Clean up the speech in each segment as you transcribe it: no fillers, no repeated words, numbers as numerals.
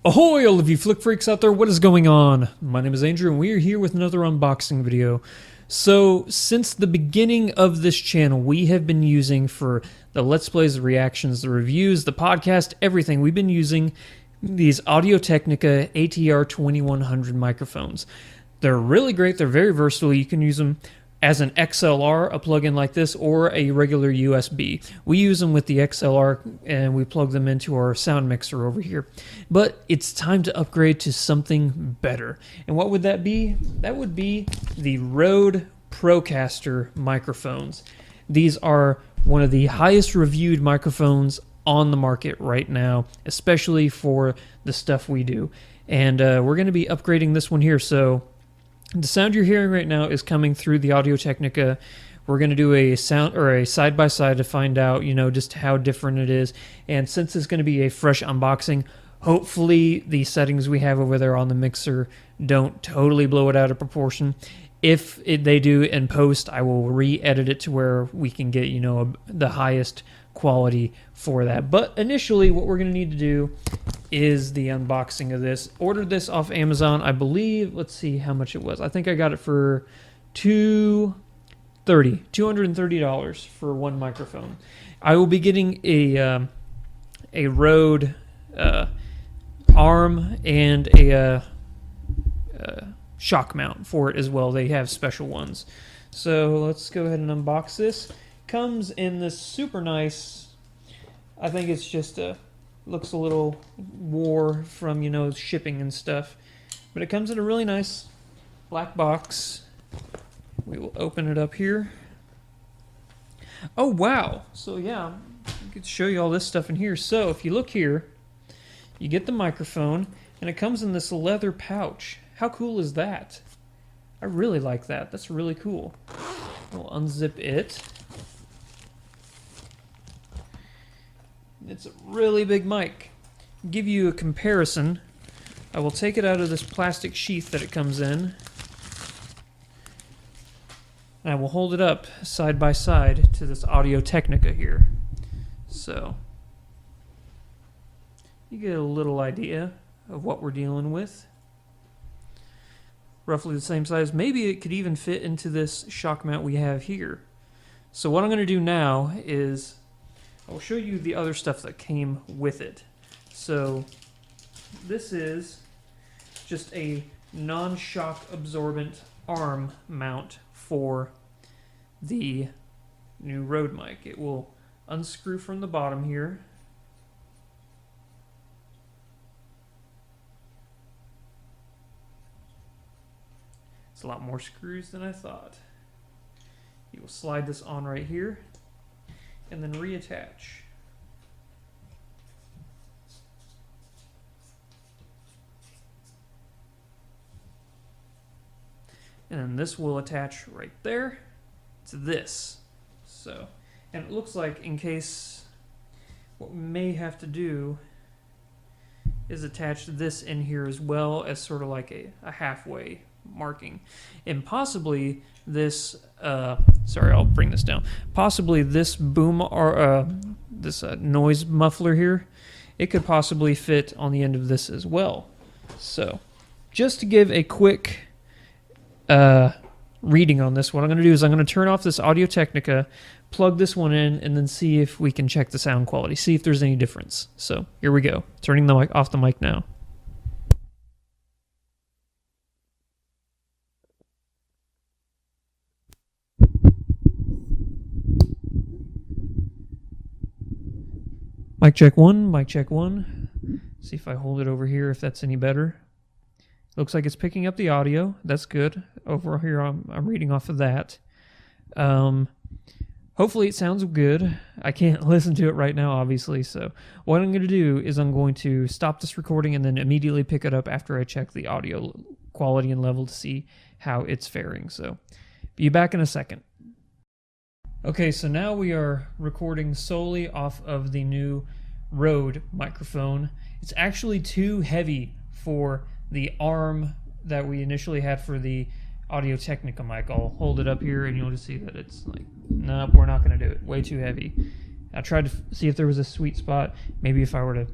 Ahoy, all of you flick freaks out there, what is going on? My name is Andrew, and we are here with another unboxing video. So, since the beginning of this channel, we have been using for the Let's Plays, the reactions, the reviews, the podcast, everything, we've been using these Audio-Technica ATR 2100 microphones. They're really great, they're very versatile, you can use them as an XLR, a plug-in like this, or a regular USB. We use them with the XLR and we plug them into our sound mixer over here. But it's time to upgrade to something better. And what would that be? That would be the Rode Procaster microphones. These are one of the highest reviewed microphones on the market right now, especially for the stuff we do. And we're going to be upgrading this one here, so the sound you're hearing right now is coming through the Audio-Technica. We're going to do a sound or a side-by-side to find out, just how different it is. And since it's going to be a fresh unboxing, hopefully the settings we have over there on the mixer don't totally blow it out of proportion. If they do in post, I will re-edit it to where we can get, the highest quality for that. But initially, what we're going to need to do is the unboxing of this. Ordered this off Amazon, I believe. Let's see how much it was. I think I got it for $230 for one microphone. I will be getting a Rode arm and a shock mount for it as well. They have special ones. So let's go ahead and unbox this. Comes in this super nice, I think it's just looks a little wore from, shipping and stuff. But it comes in a really nice black box. We will open it up here. Oh, wow. So, yeah, I could show you all this stuff in here. So, if you look here, you get the microphone, and it comes in this leather pouch. How cool is that? I really like that. That's really cool. We'll unzip it. It's a really big mic. Give you a comparison. I will take it out of this plastic sheath that it comes in. And I will hold it up side by side to this Audio-Technica here. So, you get a little idea of what we're dealing with. Roughly the same size. Maybe it could even fit into this shock mount we have here. So what I'm going to do now is I'll show you the other stuff that came with it. So this is just a non-shock absorbent arm mount for the new Rode mic. It will unscrew from the bottom here. It's a lot more screws than I thought. You will slide this on right here and then reattach. And then this will attach right there to this. So, and it looks like, in case, what we may have to do is attach this in here as well as sort of like a halfway marking. And possibly this sorry, I'll bring this down. Possibly this boom or this noise muffler here, it could possibly fit on the end of this as well. So just to give a quick reading on this, what I'm going to do is I'm going to turn off this Audio-Technica, plug this one in, and then see if we can check the sound quality, see if there's any difference. So here we go, turning the mic off the mic now. Mic check one, mic check one. See if I hold it over here, if that's any better. Looks like it's picking up the audio. That's good. Over here, I'm reading off of that. Hopefully it sounds good. I can't listen to it right now, obviously. So what I'm going to do is I'm going to stop this recording and then immediately pick it up after I check the audio quality and level to see how it's faring. So be back in a second. Okay, so now we are recording solely off of the new Rode microphone. It's actually too heavy for the arm that we initially had for the Audio-Technica mic. I'll hold it up here and you'll just see that it's like, nope, we're not going to do it. Way too heavy. I tried to see if there was a sweet spot. Maybe if I were to,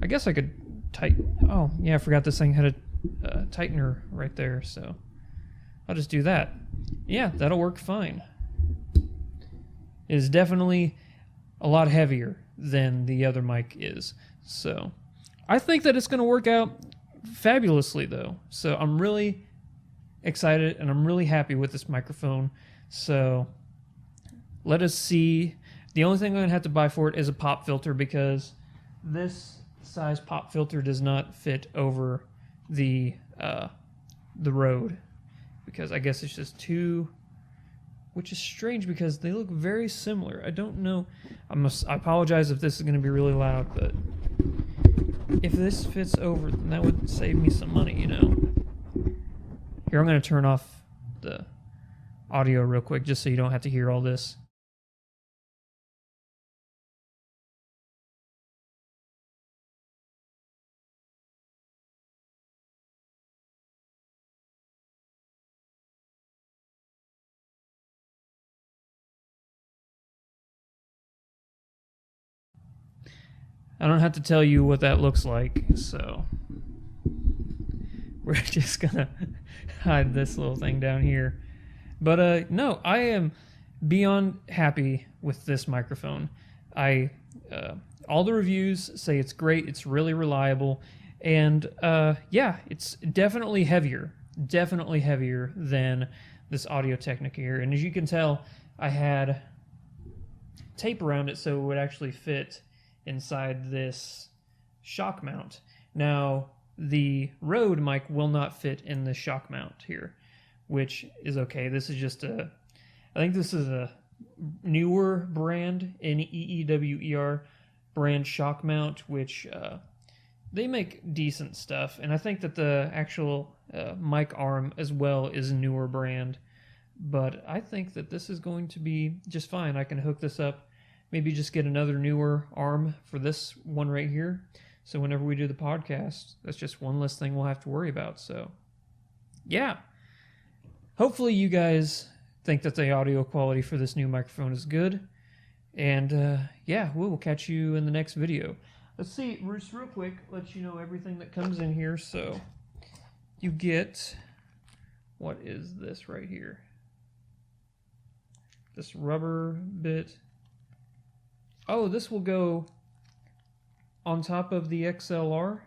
I guess I could tight. Oh, yeah, I forgot this thing had a tightener right there, so I'll just do that. Yeah, that'll work fine. It is definitely a lot heavier than the other mic is, so I think that it's going to work out fabulously, though. So I'm really excited, and I'm really happy with this microphone. So let us see. The only thing I'm going to have to buy for it is a pop filter, because this size pop filter does not fit over the Rode, because I guess it's just too, which is strange because they look very similar. I don't know. I apologize if this is going to be really loud, but if this fits over, then that would save me some money, you know. Here, I'm going to turn off the audio real quick just so you don't have to hear all this. I don't have to tell you what that looks like, so we're just gonna hide this little thing down here. But no, I am beyond happy with this microphone. All the reviews say it's great, it's really reliable, and yeah, it's definitely heavier than this Audio-Technica here. And as you can tell, I had tape around it so it would actually fit inside this shock mount. Now, the Rode mic will not fit in the shock mount here, which is okay. This is just I think this is a newer brand, NEEWER brand shock mount, which they make decent stuff. And I think that the actual mic arm as well is a newer brand. But I think that this is going to be just fine. I can hook this up, maybe just get another newer arm for this one right here. So whenever we do the podcast, that's just one less thing we'll have to worry about. So, yeah. Hopefully you guys think that the audio quality for this new microphone is good. And, yeah, we will catch you in the next video. Let's see, just real quick, let you know everything that comes in here. So, you get, what is this right here? This rubber bit. Oh, this will go on top of the XLR,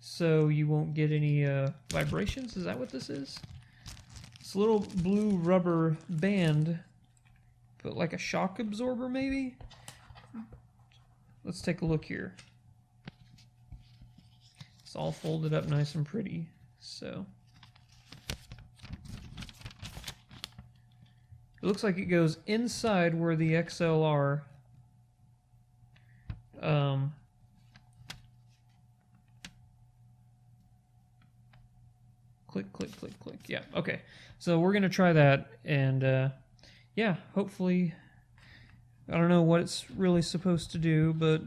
so you won't get any vibrations. Is that what this is? It's a little blue rubber band, but like a shock absorber maybe? Let's take a look here. It's all folded up nice and pretty, so. It looks like it goes inside where the XLR click, click, click, click. Yeah, okay. So we're going to try that, and yeah, hopefully, I don't know what it's really supposed to do, but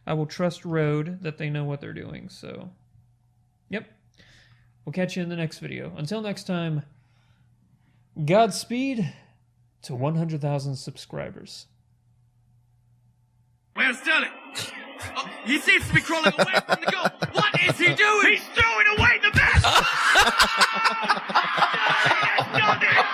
I will trust Rode that they know what they're doing, so yep. We'll catch you in the next video. Until next time, Godspeed to 100,000 subscribers. Where's Sterling? Oh, he seems to be crawling away from the goal. What is he doing? He's throwing away the best! He has done it!